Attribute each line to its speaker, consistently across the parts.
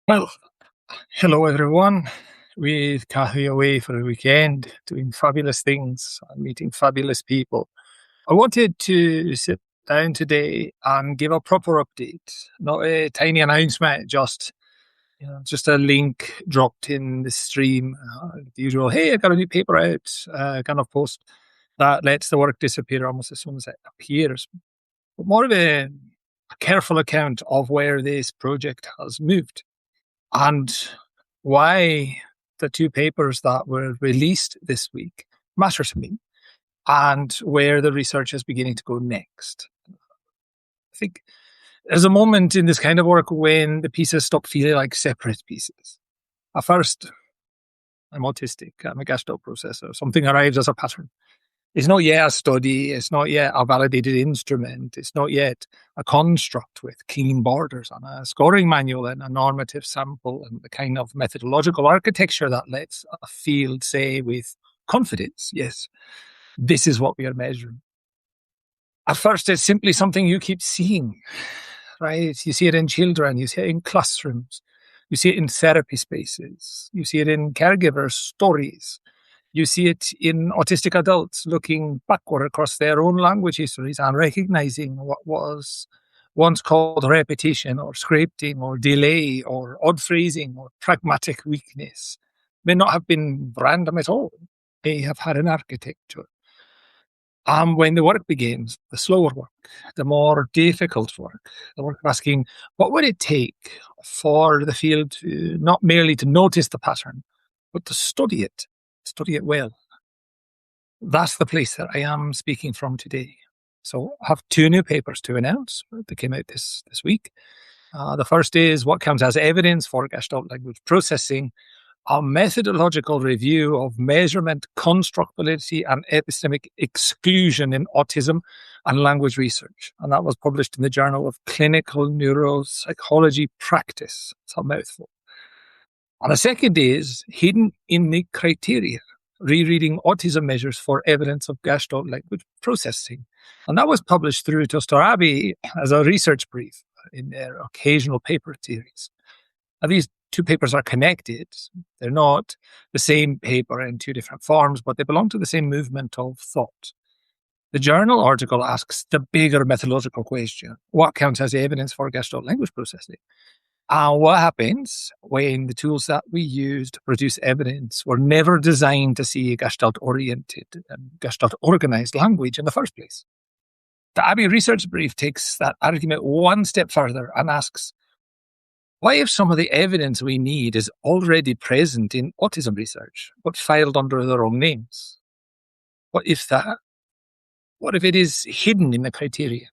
Speaker 1: Well, hello everyone. With Cathy away for the weekend, doing fabulous things and meeting fabulous people. I wanted to sit down today and give a proper update, not a tiny announcement, just a link dropped in the stream. The usual, hey, I got a new paper out, kind of post that lets the work disappear almost as soon as it appears. But more of a careful account of where this project has moved and why the two papers that were released this week matter to me, and where the research is beginning to go next. I think there's a moment in this kind of work when the pieces stop feeling like separate pieces. At first, I'm autistic, I'm a gestalt processor, something arrives as a pattern. It's not yet a study, it's not yet a validated instrument, it's not yet a construct with clean borders and a scoring manual and a normative sample and the kind of methodological architecture that lets a field say with confidence, yes, this is what we are measuring. At first, it's simply something you keep seeing, right? You see it in children, you see it in classrooms, you see it in therapy spaces, you see it in caregiver stories. You see it in autistic adults looking backward across their own language histories and recognizing what was once called repetition or scripting or delay or odd phrasing or pragmatic weakness may not have been random at all. They have had an architecture. And when the work begins, the slower work, the more difficult work, the work of asking, what would it take for the field to not merely to notice the pattern, but to study it well. That's the place that I am speaking from today. So I have two new papers to announce that came out this week. The first is what counts as evidence for gestalt language processing, a methodological review of measurement constructability and epistemic exclusion in autism and language research. And that was published in the Journal of Clinical Neuropsychology Practice. It's a mouthful. And the second is hidden in the criteria, rereading autism measures for evidence of gestalt language processing. And that was published through Towcester Abbey as a research brief in their occasional paper series. Now, these two papers are connected. They're not the same paper in two different forms, but they belong to the same movement of thought. The journal article asks the bigger methodological question: what counts as evidence for gestalt language processing? And what happens when the tools that we use to produce evidence were never designed to see gestalt-oriented and gestalt-organized language in the first place? The Abbey research brief takes that argument one step further and asks, what if some of the evidence we need is already present in autism research, but filed under the wrong names? What if it is hidden in the criteria?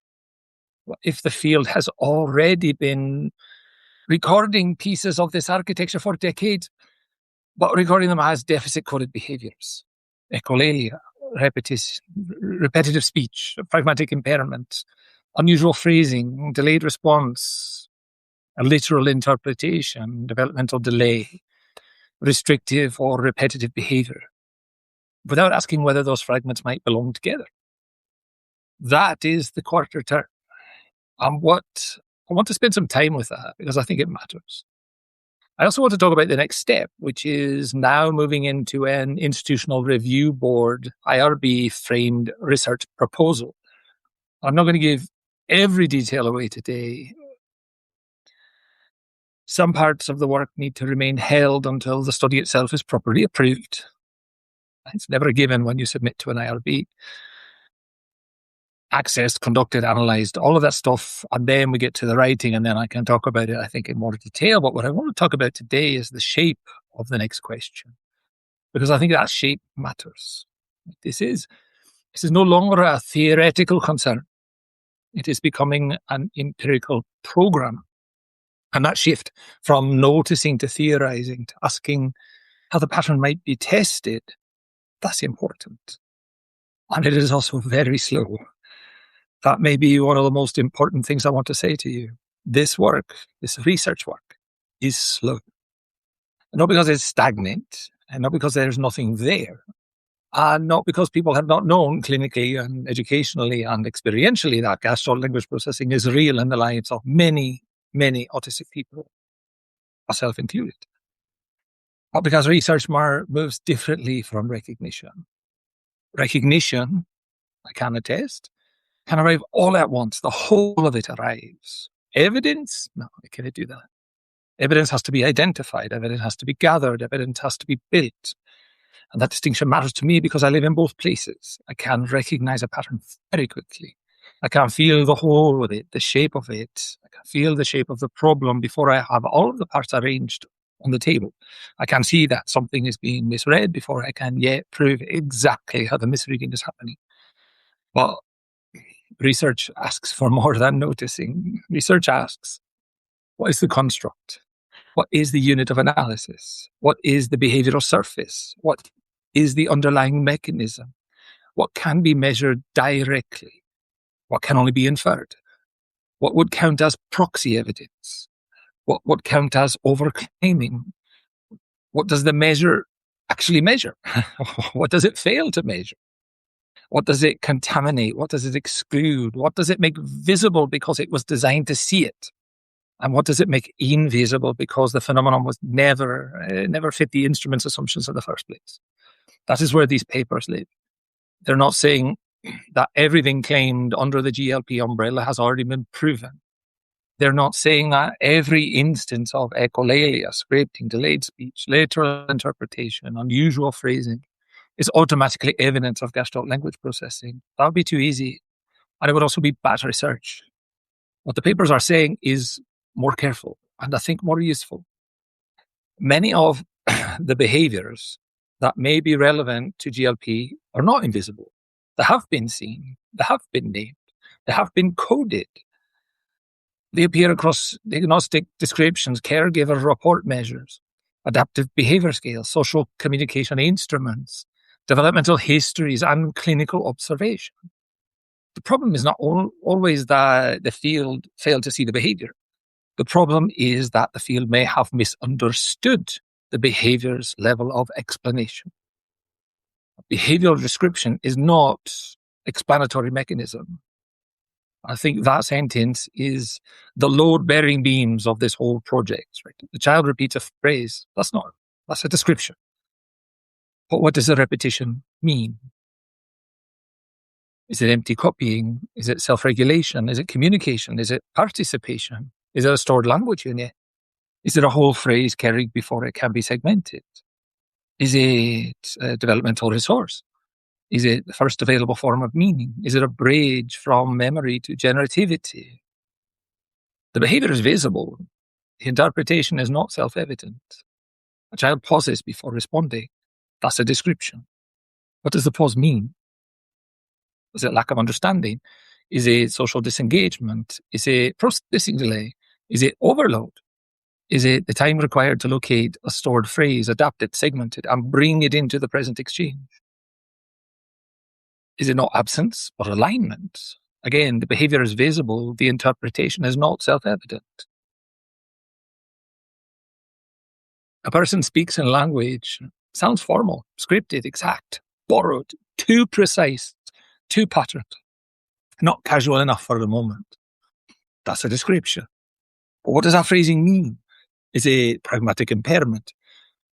Speaker 1: What if the field has already been recording pieces of this architecture for decades, but recording them as deficit-coded behaviors, echolalia, repetitive speech, pragmatic impairment, unusual phrasing, delayed response, a literal interpretation, developmental delay, restrictive or repetitive behavior, without asking whether those fragments might belong together. That is the quarter turn. And I want to spend some time with that because I think it matters. I also want to talk about the next step, which is now moving into an institutional review board, IRB framed research proposal. I'm not going to give every detail away today. Some parts of the work need to remain held until the study itself is properly approved. It's never a given when you submit to an IRB. Accessed, conducted, analysed, all of that stuff, and then we get to the writing, and then I can talk about it, I think, in more detail. But what I want to talk about today is the shape of the next question, because I think that shape matters. This is no longer a theoretical concern. It is becoming an empirical program. And that shift from noticing to theorising to asking how the pattern might be tested, that's important. And it is also very slow. That may be one of the most important things I want to say to you. This work, this research work, is slow. Not because it's stagnant, and not because there's nothing there, and not because people have not known clinically and educationally and experientially that gestalt language processing is real in the lives of many, many autistic people. myself included. But because research moves differently from recognition. Recognition, I can attest, can arrive all at once. The whole of it arrives. Evidence? No, I cannot do that. Evidence has to be identified. Evidence has to be gathered. Evidence has to be built. And that distinction matters to me because I live in both places. I can recognize a pattern very quickly. I can feel the whole of it, the shape of it. I can feel the shape of the problem before I have all of the parts arranged on the table. I can see that something is being misread before I can yet prove exactly how the misreading is happening. But research asks for more than noticing. Research asks, what is the construct? What is the unit of analysis? What is the behavioral surface? What is the underlying mechanism? What can be measured directly? What can only be inferred? What would count as proxy evidence? What would count as overclaiming? What does the measure actually measure? What does it fail to measure? What does it contaminate? What does it exclude? What does it make visible because it was designed to see it? And what does it make invisible because the phenomenon was never fit the instrument's assumptions in the first place? That is where these papers live. They're not saying that everything claimed under the GLP umbrella has already been proven. They're not saying that every instance of echolalia, scripting, delayed speech, literal interpretation, unusual phrasing is automatically evidence of gestalt language processing. That would be too easy. And it would also be bad research. What the papers are saying is more careful and I think more useful. Many of the behaviors that may be relevant to GLP are not invisible. They have been seen. They have been named. They have been coded. They appear across diagnostic descriptions, caregiver report measures, adaptive behavior scales, social communication instruments, developmental histories, and clinical observation. The problem is not always that the field failed to see the behavior. The problem is that the field may have misunderstood the behavior's level of explanation. Behavioral description is not explanatory mechanism. I think that sentence is the load-bearing beams of this whole project. Right? The child repeats a phrase. That's a description. But what does a repetition mean? Is it empty copying? Is it self-regulation? Is it communication? Is it participation? Is it a stored language unit? Is it a whole phrase carried before it can be segmented? Is it a developmental resource? Is it the first available form of meaning? Is it a bridge from memory to generativity? The behavior is visible. The interpretation is not self-evident. A child pauses before responding. That's a description. What does the pause mean? Is it lack of understanding? Is it social disengagement? Is it processing delay? Is it overload? Is it the time required to locate a stored phrase, adapt it, segment it, and bring it into the present exchange? Is it not absence, but alignment? Again, the behavior is visible, the interpretation is not self-evident. A person speaks in language, sounds formal, scripted, exact, borrowed, too precise, too patterned, not casual enough for the moment. That's a description. But what does that phrasing mean? Is it pragmatic impairment?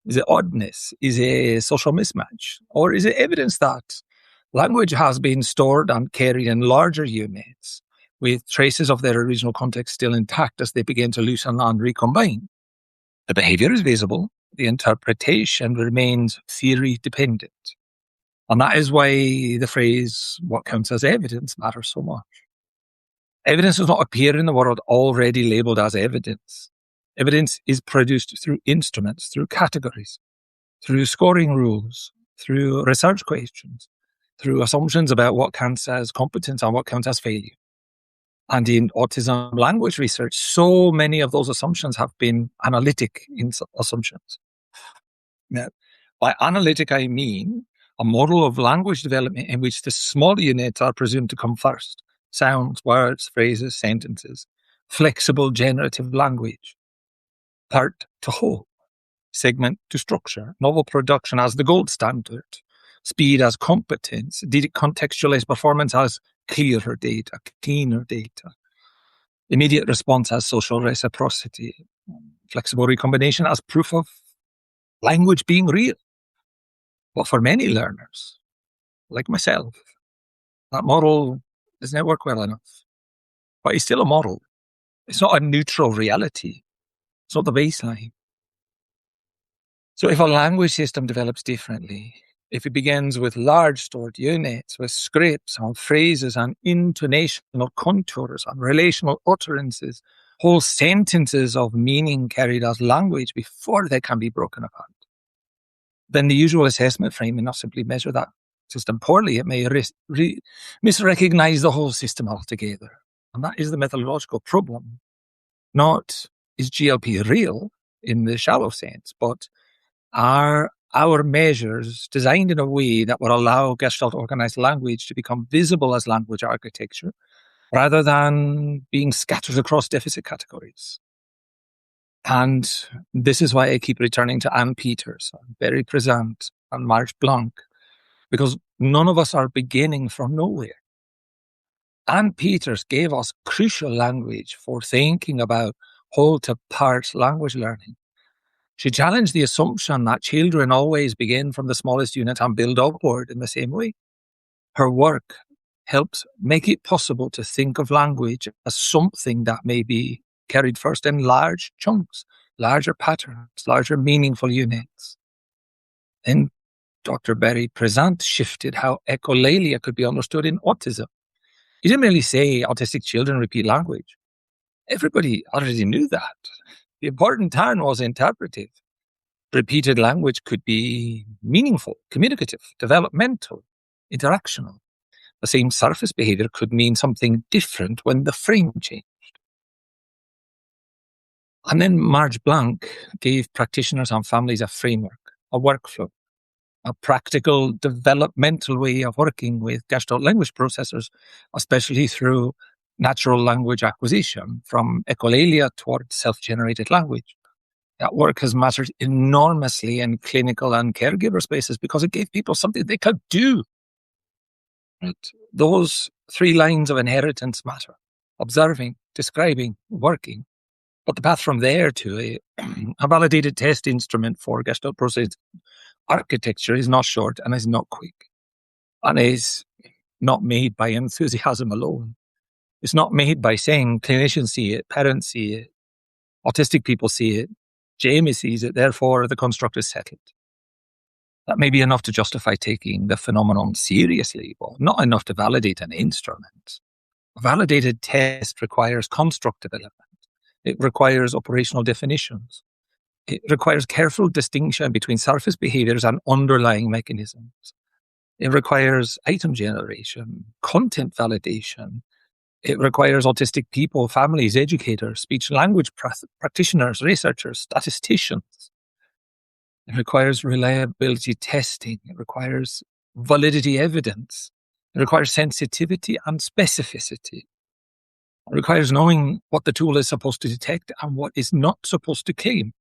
Speaker 1: Is it oddness? Is it social mismatch? Or is it evidence that language has been stored and carried in larger units with traces of their original context still intact as they begin to loosen and recombine? The behavior is visible. The interpretation remains theory dependent. And that is why the phrase, what counts as evidence, matters so much. Evidence does not appear in the world already labeled as evidence. Evidence is produced through instruments, through categories, through scoring rules, through research questions, through assumptions about what counts as competence and what counts as failure. And in autism language research, so many of those assumptions have been analytic assumptions. Now, by analytic, I mean a model of language development in which the small units are presumed to come first. Sounds, words, phrases, sentences, flexible generative language, part to whole, segment to structure, novel production as the gold standard, speed as competence, contextualized performance as clearer data, cleaner data, immediate response as social reciprocity, flexible recombination as proof of language being real. But for many learners, like myself, that model doesn't work well enough. But it's still a model. It's not a neutral reality. It's not the baseline. So if a language system develops differently, if it begins with large stored units, with scripts and phrases and intonational contours and relational utterances, whole sentences of meaning carried as language before they can be broken apart, then the usual assessment frame may not simply measure that system poorly. It may misrecognize the whole system altogether. And that is the methodological problem. Not is GLP real in the shallow sense, but are our measures designed in a way that will allow Gestalt organized language to become visible as language architecture rather than being scattered across deficit categories? And this is why I keep returning to Anne Peters, Barry Prizant, and Marge Blanc, because none of us are beginning from nowhere. Anne Peters gave us crucial language for thinking about whole-to-part language learning. She challenged the assumption that children always begin from the smallest unit and build upward in the same way. Her work helps make it possible to think of language as something that may be carried first in large chunks, larger patterns, larger meaningful units. Then Dr. Barry Prizant shifted how echolalia could be understood in autism. He didn't merely say autistic children repeat language. Everybody already knew that. The important turn was interpretive. Repeated language could be meaningful, communicative, developmental, interactional. The same surface behavior could mean something different when the frame changed. And then Marge Blanc gave practitioners and families a framework, a workflow, a practical developmental way of working with Gestalt language processors, especially through natural language acquisition from echolalia towards self-generated language. That work has mattered enormously in clinical and caregiver spaces because it gave people something they could do. Right? Those 3 lines of inheritance matter: observing, describing, working. But the path from there to a validated test instrument for Gestalt process architecture is not short and is not quick, and is not made by enthusiasm alone. It's not made by saying clinicians see it, parents see it, autistic people see it, Jaime sees it, therefore the construct is settled. That may be enough to justify taking the phenomenon seriously, but not enough to validate an instrument. A validated test requires construct development. It requires operational definitions. It requires careful distinction between surface behaviors and underlying mechanisms. It requires item generation, content validation. It requires autistic people, families, educators, speech language practitioners, researchers, statisticians. It requires reliability testing. It requires validity evidence. It requires sensitivity and specificity. It requires knowing what the tool is supposed to detect and what is not supposed to claim.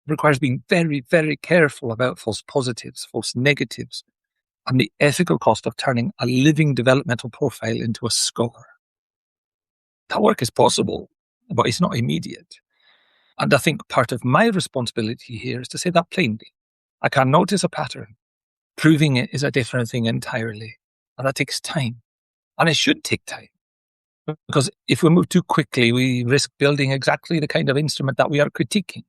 Speaker 1: It requires being very, very careful about false positives, false negatives, and the ethical cost of turning a living developmental profile into a score. That work is possible, but it's not immediate. And I think part of my responsibility here is to say that plainly. I can notice a pattern. Proving it is a different thing entirely. And that takes time. And it should take time. Because if we move too quickly, we risk building exactly the kind of instrument that we are critiquing.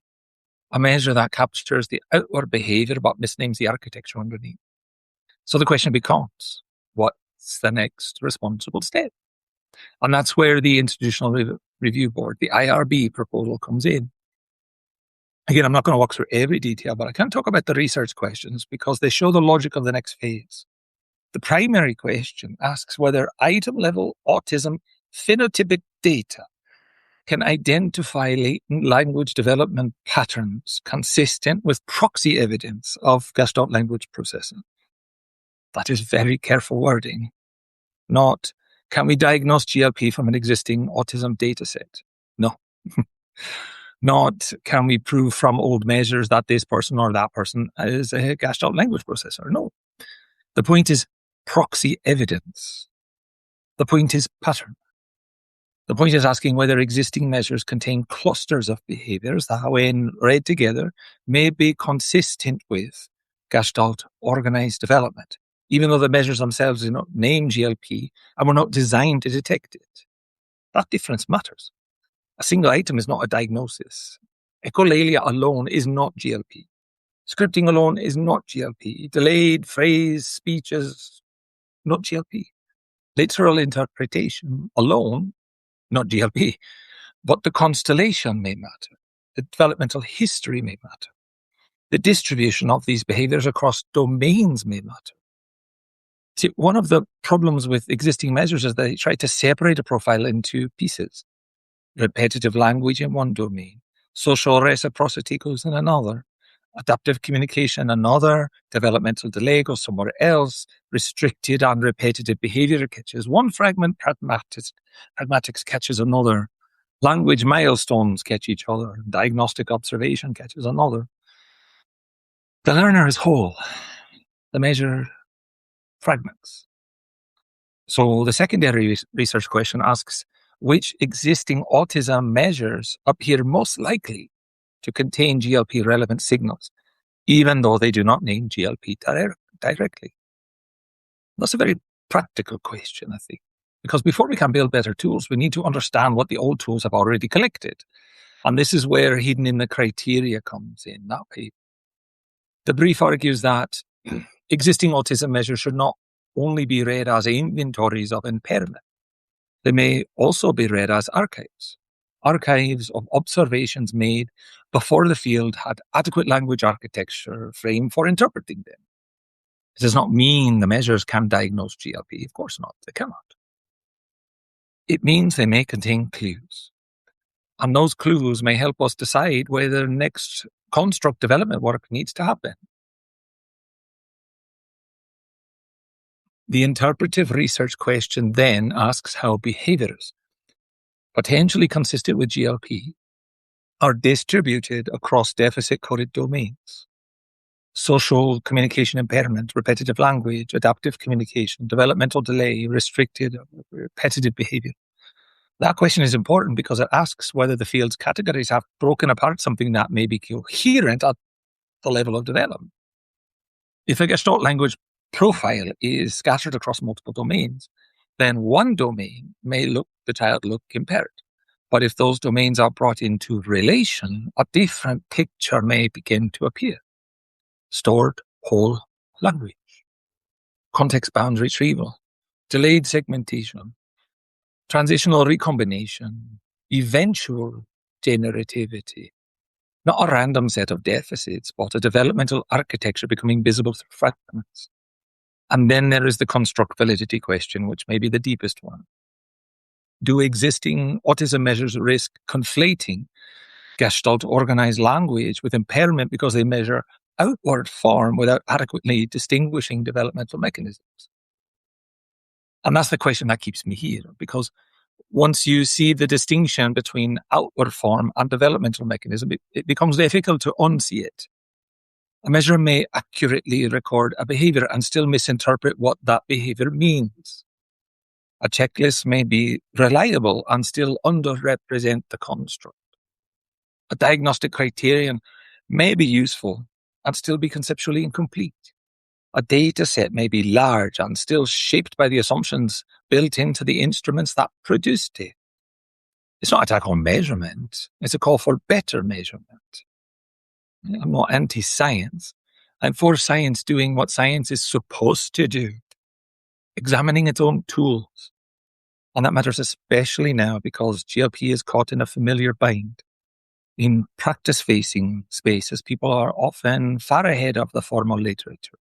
Speaker 1: A measure that captures the outward behavior but misnames the architecture underneath. So the question becomes, what's the next responsible step? And that's where the Institutional Review Board, the IRB proposal, comes in. Again, I'm not going to walk through every detail, but I can talk about the research questions because they show the logic of the next phase. The primary question asks whether item-level autism phenotypic data can identify latent language development patterns consistent with proxy evidence of Gestalt language processing. That is very careful wording. Not, can we diagnose GLP from an existing autism dataset? No. Not, can we prove from old measures that this person or that person is a Gestalt language processor? No. The point is proxy evidence. The point is pattern. The point is asking whether existing measures contain clusters of behaviors that, when read together, may be consistent with gestalt organized development, even though the measures themselves do not name GLP and were not designed to detect it. That difference matters. A single item is not a diagnosis. Echolalia alone is not GLP. Scripting alone is not GLP. Delayed phrase speeches, not GLP. Literal interpretation alone, not GLP. But the constellation may matter. The developmental history may matter. The distribution of these behaviors across domains may matter. See, one of the problems with existing measures is that they try to separate a profile into pieces. Repetitive language in one domain, social reciprocity goes in another, adaptive communication another, developmental delay goes somewhere else, restricted and repetitive behavior catches one fragment, pragmatics catches another, language milestones catch each other, diagnostic observation catches another. The learner is whole, the measure fragments. So the secondary research question asks, which existing autism measures appear most likely to contain GLP-relevant signals, even though they do not name GLP directly? That's a very practical question, I think, because before we can build better tools, we need to understand what the old tools have already collected. And this is where hidden in the criteria comes in. That paper. The brief argues that existing autism measures should not only be read as inventories of impairment. They may also be read as archives of observations made before the field had adequate language architecture frame for interpreting them. It does not mean the measures can diagnose GLP. Of course not. They cannot. It means they may contain clues. And those clues may help us decide whether next construct development work needs to happen. The interpretive research question then asks how behaviors, potentially consistent with GLP, are distributed across deficit-coded domains. Social communication impairment, repetitive language, adaptive communication, developmental delay, restricted, repetitive behavior. That question is important because it asks whether the field's categories have broken apart something that may be coherent at the level of development. If a gestalt language profile is scattered across multiple domains, then one domain may look impaired. But if those domains are brought into relation, a different picture may begin to appear. Stored whole language, context-bound retrieval, delayed segmentation, transitional recombination, eventual generativity. Not a random set of deficits, but a developmental architecture becoming visible through fragments. And then there is the construct validity question, which may be the deepest one. Do existing autism measures risk conflating gestalt organized language with impairment because they measure outward form without adequately distinguishing developmental mechanisms? And that's the question that keeps me here, because once you see the distinction between outward form and developmental mechanism, it becomes difficult to unsee it. A measure may accurately record a behavior and still misinterpret what that behavior means. A checklist may be reliable and still underrepresent the construct. A diagnostic criterion may be useful and still be conceptually incomplete. A data set may be large and still shaped by the assumptions built into the instruments that produced it. It's not an attack on measurement. It's a call for better measurement. I'm not anti-science. I'm for science doing what science is supposed to do, examining its own tools. And that matters especially now because GLP is caught in a familiar bind. In practice-facing spaces, people are often far ahead of the formal literature.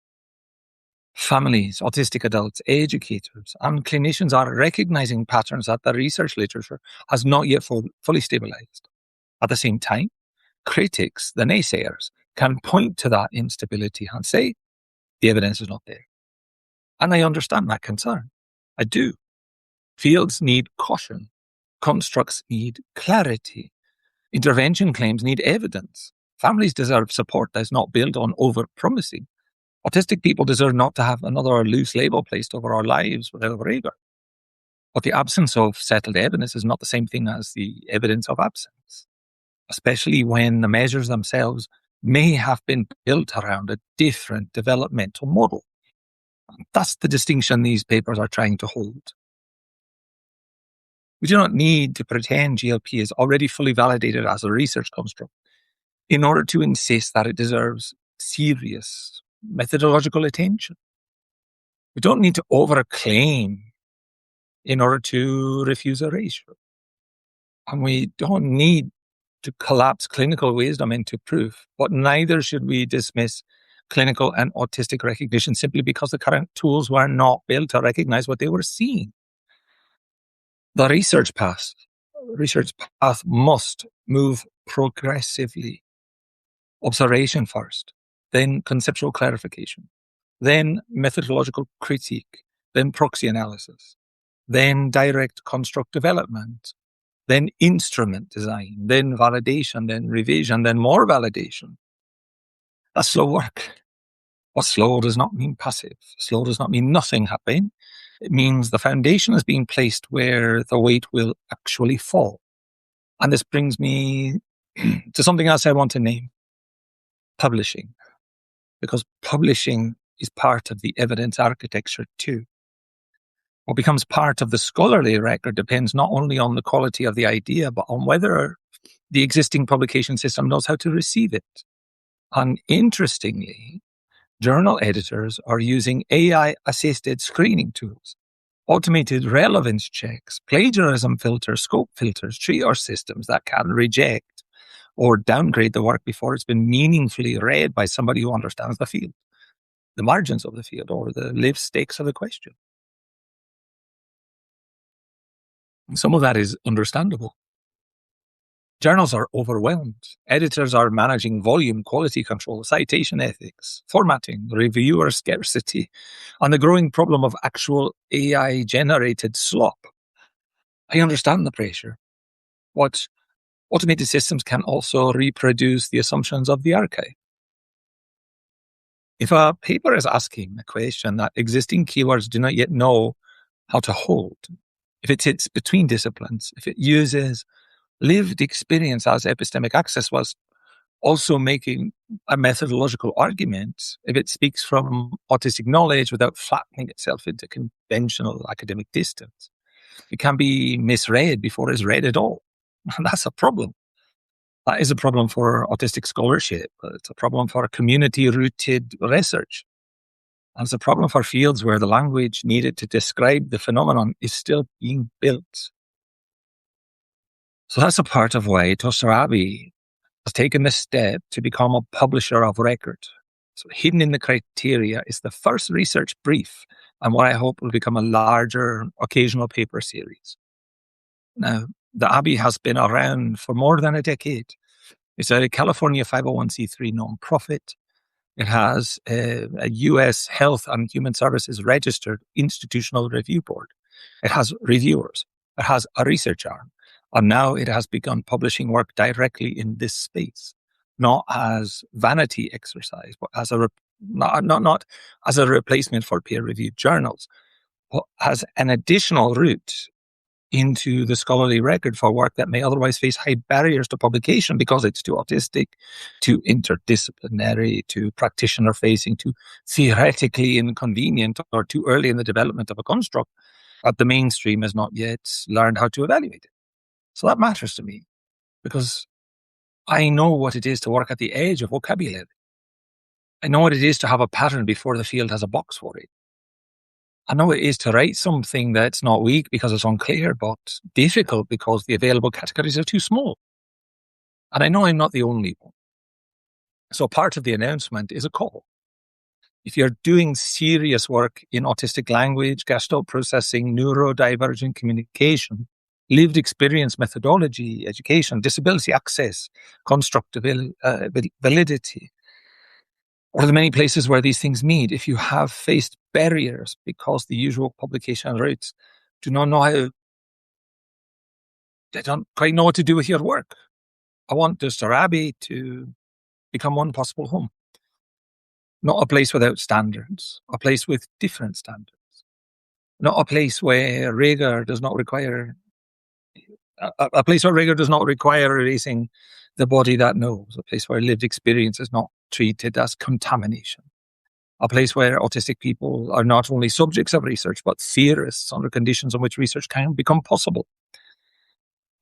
Speaker 1: Families, autistic adults, educators, and clinicians are recognizing patterns that the research literature has not yet fully stabilized. At the same time, critics, the naysayers, can point to that instability and say, the evidence is not there. And I understand that concern. I do. Fields need caution. Constructs need clarity. Intervention claims need evidence. Families deserve support that's not built on over-promising. Autistic people deserve not to have another loose label placed over our lives without rigor. But the absence of settled evidence is not the same thing as the evidence of absence, especially when the measures themselves may have been built around a different developmental model. That's the distinction these papers are trying to hold. We do not need to pretend GLP is already fully validated as a research construct in order to insist that it deserves serious methodological attention. We don't need to overclaim in order to refuse a ratio. And we don't need to collapse clinical wisdom into proof, but neither should we dismiss clinical and autistic recognition simply because the current tools were not built to recognize what they were seeing. The research path must move progressively. Observation first, then conceptual clarification, then methodological critique, then proxy analysis, then direct construct development, then instrument design, then validation, then revision, then more validation. That's slow work. But slow does not mean passive. Slow does not mean nothing happening. It means the foundation is being placed where the weight will actually fall. And this brings me to something else I want to name: publishing. Because publishing is part of the evidence architecture too. What becomes part of the scholarly record depends not only on the quality of the idea, but on whether the existing publication system knows how to receive it. And interestingly, journal editors are using AI-assisted screening tools, automated relevance checks, plagiarism filters, scope filters, triage systems that can reject or downgrade the work before it's been meaningfully read by somebody who understands the field, the margins of the field, or the lived stakes of the question. Some of that is understandable. Journals are overwhelmed. Editors are managing volume, quality control, citation ethics, formatting, reviewer scarcity, and the growing problem of actual AI-generated slop. I understand the pressure. But automated systems can also reproduce the assumptions of the archive. If a paper is asking a question that existing keywords do not yet know how to hold, if it sits between disciplines, if it uses lived experience as epistemic access whilst also making a methodological argument, if it speaks from autistic knowledge without flattening itself into conventional academic distance, it can be misread before it's read at all. And that's a problem. That is a problem for autistic scholarship. It's a problem for community-rooted research. And it's a problem for fields where the language needed to describe the phenomenon is still being built. So that's a part of why Towcester Abbey has taken the step to become a publisher of record. So hidden in the criteria is the first research brief and what I hope will become a larger occasional paper series. Now, the Abbey has been around for more than a decade. It's a California 501c3 nonprofit. It has a US Health and Human Services registered institutional review board. It has reviewers. It has a research arm. And now it has begun publishing work directly in this space, not as vanity exercise, but as not as a replacement for peer-reviewed journals, but as an additional route into the scholarly record for work that may otherwise face high barriers to publication because it's too autistic, too interdisciplinary, too practitioner-facing, too theoretically inconvenient, or too early in the development of a construct that the mainstream has not yet learned how to evaluate it. So that matters to me because I know what it is to work at the edge of vocabulary. I know what it is to have a pattern before the field has a box for it. I know it is to write something that's not weak because it's unclear, but difficult because the available categories are too small. And I know I'm not the only one. So part of the announcement is a call. If you're doing serious work in autistic language, gestalt processing, neurodivergent communication, lived experience methodology, education, disability access, construct validity, or the many places where these things meet, if you have faced barriers because the usual publication routes do not know how, they don't quite know what to do with your work, I want Towcester Abbey to become one possible home. Not a place without standards, a place with different standards. not a place where rigor does not require a place where rigor does not require erasing the body that knows, a place where lived experience is not treated as contamination, a place where autistic people are not only subjects of research, but theorists under conditions in which research can become possible,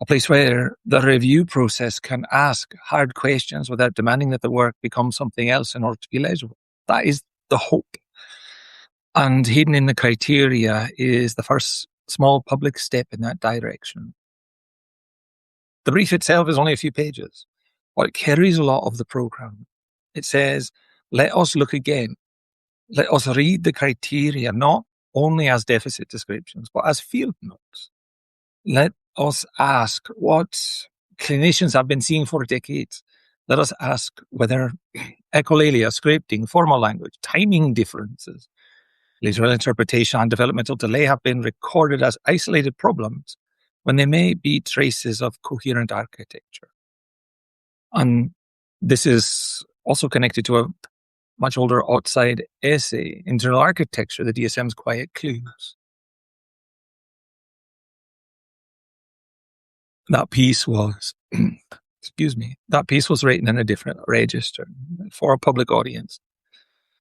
Speaker 1: a place where the review process can ask hard questions without demanding that the work become something else in order to be legible. That is the hope. And hidden in the criteria is the first small public step in that direction. The brief itself is only a few pages, but it carries a lot of the program. It says, let us look again. Let us read the criteria, not only as deficit descriptions, but as field notes. Let us ask what clinicians have been seeing for decades. Let us ask whether echolalia, scripting, formal language, timing differences, literal interpretation, and developmental delay have been recorded as isolated problems when they may be traces of coherent architecture. And this is also connected to a much older outside essay, Internal Architecture, the DSM's Quiet Clues. That piece was, that piece was written in a different register for a public audience,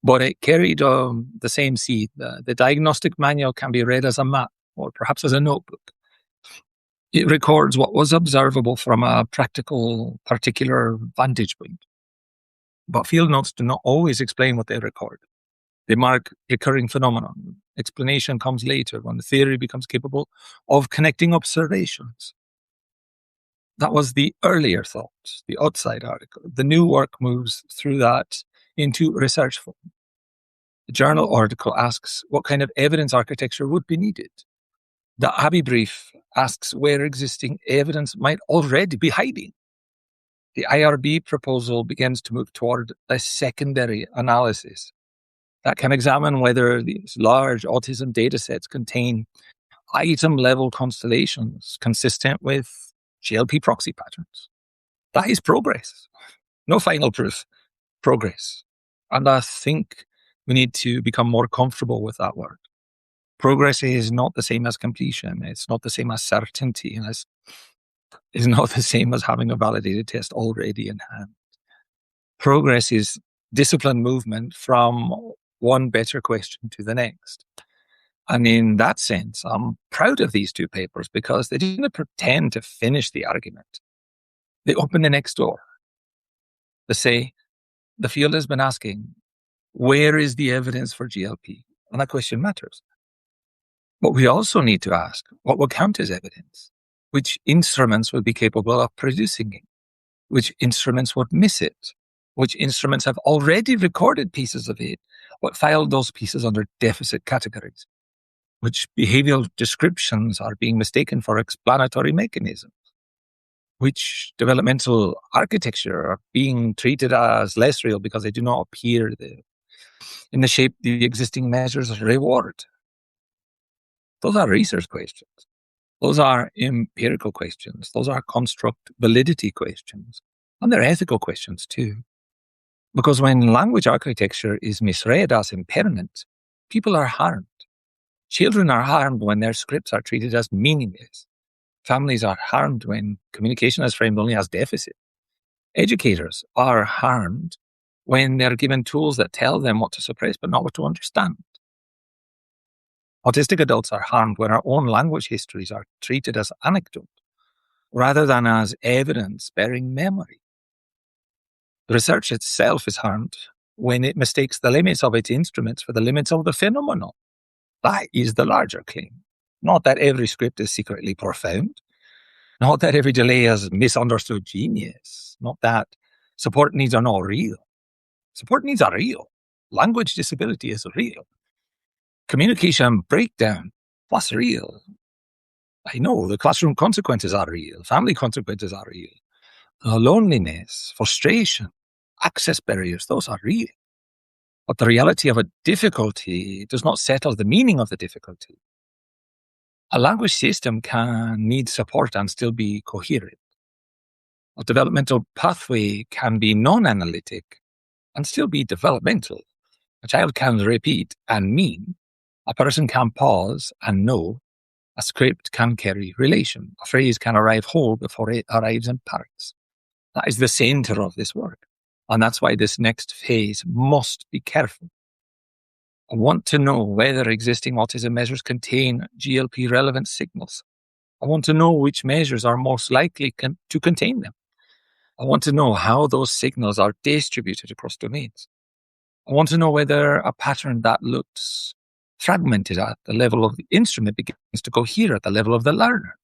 Speaker 1: but it carried the same seed. The diagnostic manual can be read as a map or perhaps as a notebook. It records what was observable from a practical, particular vantage point. But field notes do not always explain what they record. They mark recurring phenomenon. Explanation comes later when the theory becomes capable of connecting observations. That was the earlier thought, the outside article. The new work moves through that into research form. The journal article asks what kind of evidence architecture would be needed. The Abbey brief asks where existing evidence might already be hiding. The IRB proposal begins to move toward a secondary analysis that can examine whether these large autism datasets contain item-level constellations consistent with GLP proxy patterns. That is progress. No final proof. Progress. And I think we need to become more comfortable with that word. Progress is not the same as completion. It's not the same as certainty. And it's not the same as having a validated test already in hand. Progress is disciplined movement from one better question to the next. And in that sense, I'm proud of these two papers because they didn't pretend to finish the argument. They open the next door. They say, the field has been asking, where is the evidence for GLP? And that question matters. But we also need to ask, what will count as evidence? Which instruments will be capable of producing it? Which instruments would miss it? Which instruments have already recorded pieces of it, but filed those pieces under deficit categories? Which behavioral descriptions are being mistaken for explanatory mechanisms? Which developmental architecture are being treated as less real because they do not appear in the shape the existing measures reward? Those are research questions. Those are empirical questions. Those are construct validity questions. And they're ethical questions too. Because when language architecture is misread as impairment, people are harmed. Children are harmed when their scripts are treated as meaningless. Families are harmed when communication is framed only as deficit. Educators are harmed when they're given tools that tell them what to suppress but not what to understand. Autistic adults are harmed when our own language histories are treated as anecdote rather than as evidence bearing memory. The research itself is harmed when it mistakes the limits of its instruments for the limits of the phenomenon. That is the larger claim. Not that every script is secretly profound. Not that every delay is misunderstood genius. Not that support needs are not real. Support needs are real. Language disability is real. Communication breakdown, that's real. I know the classroom consequences are real. Family consequences are real. Loneliness, frustration, access barriers, those are real. But the reality of a difficulty does not settle the meaning of the difficulty. A language system can need support and still be coherent. A developmental pathway can be non-analytic and still be developmental. A child can repeat and mean A person can pause and know. A script can carry relation. A phrase can arrive whole before it arrives in parts. That is the center of this work. And that's why this next phase must be careful. I want to know whether existing autism measures contain GLP relevant signals. I want to know which measures are most likely to contain them. I want to know how those signals are distributed across domains. I want to know whether a pattern that looks fragmented at the level of the instrument begins to cohere at the level of the learner.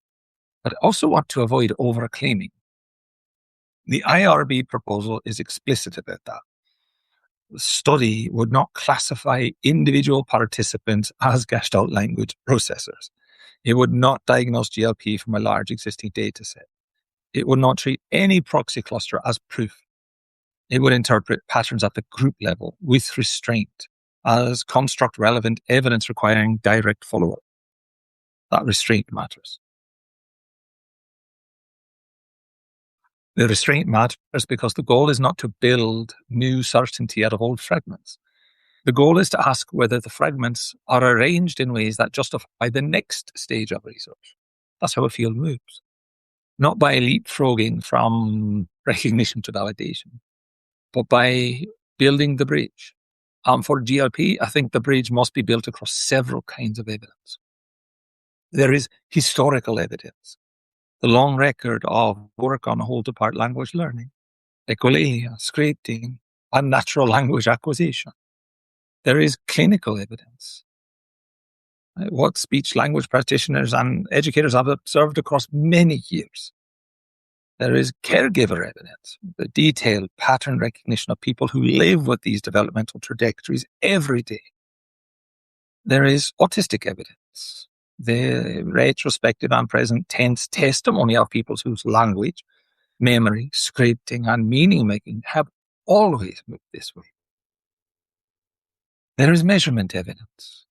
Speaker 1: But I also want to avoid overclaiming. The IRB proposal is explicit about that. The study would not classify individual participants as gestalt language processors. It would not diagnose GLP from a large existing data set. It would not treat any proxy cluster as proof. It would interpret patterns at the group level with restraint as construct-relevant evidence requiring direct follow-up. That restraint matters. The restraint matters because the goal is not to build new certainty out of old fragments. The goal is to ask whether the fragments are arranged in ways that justify the next stage of research. That's how a field moves. Not by leapfrogging from recognition to validation, but by building the bridge. For GLP, I think the bridge must be built across several kinds of evidence. There is historical evidence, the long record of work on whole-to-part language learning, echolalia, scripting, and natural language acquisition. There is clinical evidence, what speech-language practitioners and educators have observed across many years. There is caregiver evidence, the detailed pattern recognition of people who live with these developmental trajectories every day. There is autistic evidence, the retrospective and present tense testimony of people whose language, memory, scripting, and meaning-making have always moved this way. There is measurement evidence,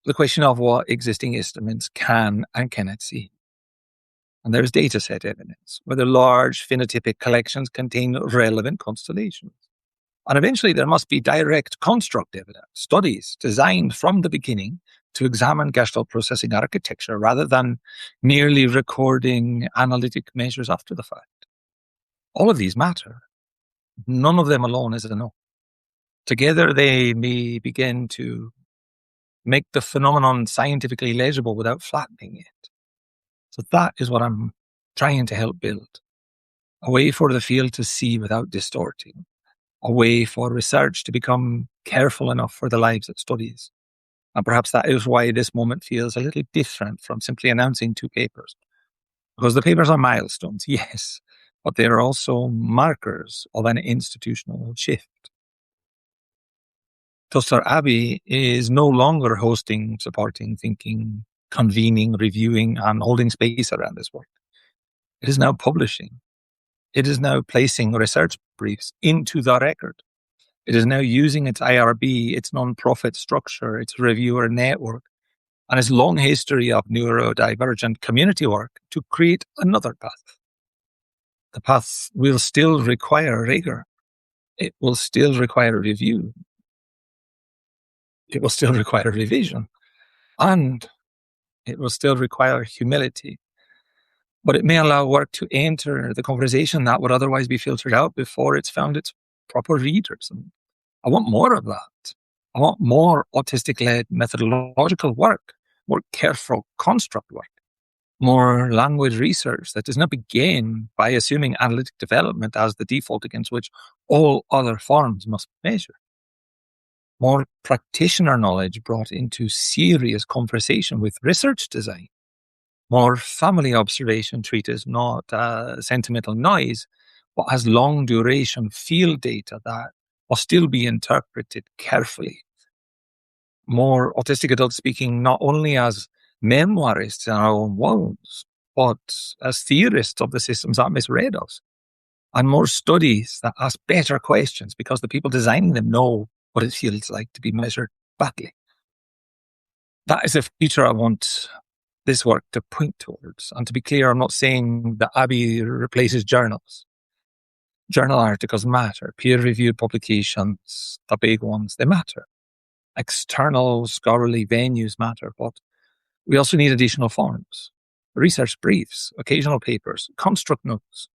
Speaker 1: the question of what existing instruments can and cannot see. And there is dataset evidence, whether large phenotypic collections contain relevant constellations. And eventually there must be direct construct evidence, studies designed from the beginning to examine gestalt processing architecture rather than merely recording analytic measures after the fact. All of these matter. None of them alone is enough. Together they may begin to make the phenomenon scientifically legible without flattening it. So that is what I'm trying to help build. A way for the field to see without distorting. A way for research to become careful enough for the lives it studies. And perhaps that is why this moment feels a little different from simply announcing 2 papers. Because the papers are milestones, yes, but they are also markers of an institutional shift. Towcester Abbey is no longer hosting, supporting, thinking, convening, reviewing, and holding space around this work. It is now publishing. It is now placing research briefs into the record. It is now using its IRB, its non-profit structure, its reviewer network, and its long history of neurodivergent community work to create another path. The path will still require rigor. It will still require review. It will still require revision. And it will still require humility. But it may allow work to enter the conversation that would otherwise be filtered out before it's found its proper readers. And I want more of that. I want more autistic-led methodological work, more careful construct work, more language research that does not begin by assuming analytic development as the default against which all other forms must measure. More practitioner knowledge brought into serious conversation with research design. More family observation treated as not sentimental noise, but as long duration field data that will still be interpreted carefully. More autistic adults speaking not only as memoirists in our own worlds, but as theorists of the systems that misread us. And more studies that ask better questions because the people designing them know what it feels like to be measured badly. That is the future I want this work to point towards. And to be clear, I'm not saying that Abbey replaces journals. Journal articles matter. Peer-reviewed publications, the big ones, they matter. External scholarly venues matter, but we also need additional forms, research briefs, occasional papers, construct notes,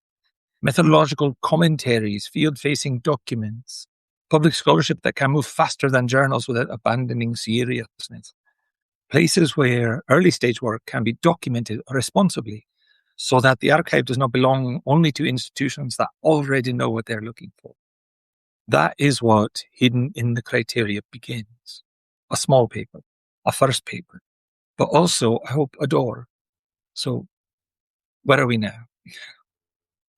Speaker 1: methodological commentaries, field-facing documents, public scholarship that can move faster than journals without abandoning seriousness, places where early-stage work can be documented responsibly so that the archive does not belong only to institutions that already know what they're looking for. That is what hidden in the criteria begins. A small paper, a first paper, but also, I hope, a door. So where are we now?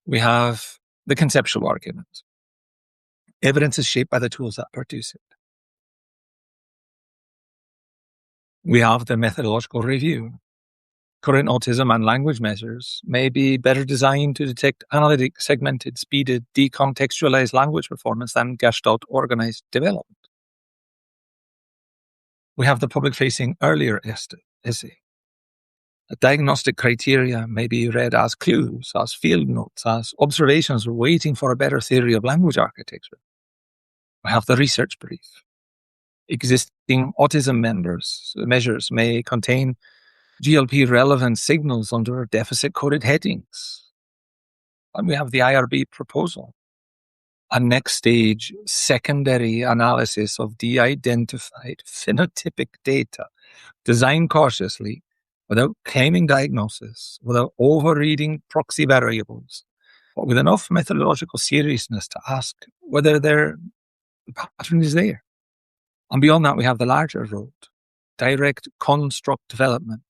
Speaker 1: We have the conceptual argument. Evidence is shaped by the tools that produce it. We have the methodological review. Current autism and language measures may be better designed to detect analytic, segmented, speeded, decontextualized language performance than gestalt organized development. We have the public-facing earlier essay. A diagnostic criteria may be read as clues, as field notes, as observations waiting for a better theory of language architecture. We have the research brief. Existing autism measures may contain GLP-relevant signals under deficit-coded headings. And we have the IRB proposal, a next-stage secondary analysis of de-identified phenotypic data, designed cautiously, without claiming diagnosis, without overreading proxy variables, but with enough methodological seriousness to ask whether the pattern is there. And beyond that, we have the larger road, direct construct development,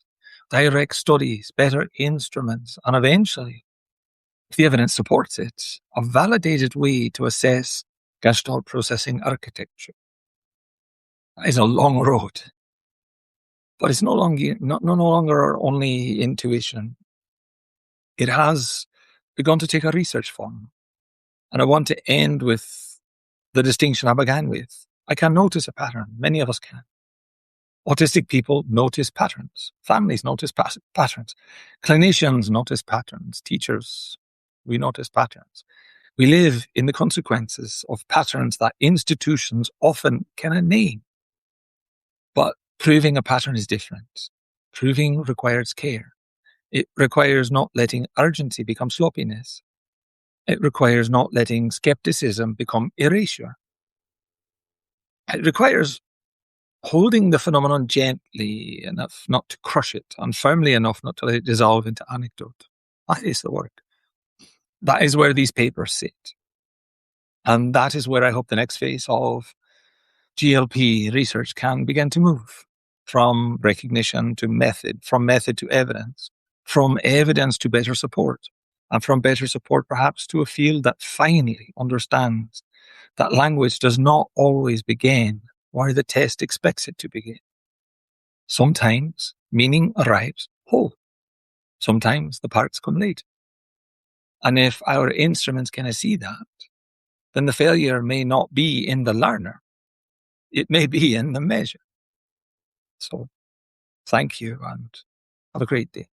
Speaker 1: direct studies, better instruments, and eventually, if the evidence supports it, a validated way to assess gestalt processing architecture. That is a long road, but it's no longer only intuition. It has begun to take a research form. And I want to end with the distinction I began with. I can notice a pattern. Many of us can. Autistic people notice patterns. Families notice patterns. Clinicians notice patterns. Teachers, we notice patterns. We live in the consequences of patterns that institutions often cannot name. But proving a pattern is different. Proving requires care. It requires not letting urgency become sloppiness. It requires not letting skepticism become erasure. It requires holding the phenomenon gently enough not to crush it, and firmly enough not to let it dissolve into anecdote. That is the work. That is where these papers sit. And that is where I hope the next phase of GLP research can begin to move, from recognition to method, from method to evidence, from evidence to better support, and from better support perhaps to a field that finally understands that language does not always begin where the test expects it to begin. Sometimes meaning arrives whole. Sometimes the parts come late. And if our instruments can see that, then the failure may not be in the learner. It may be in the measure. So thank you and have a great day.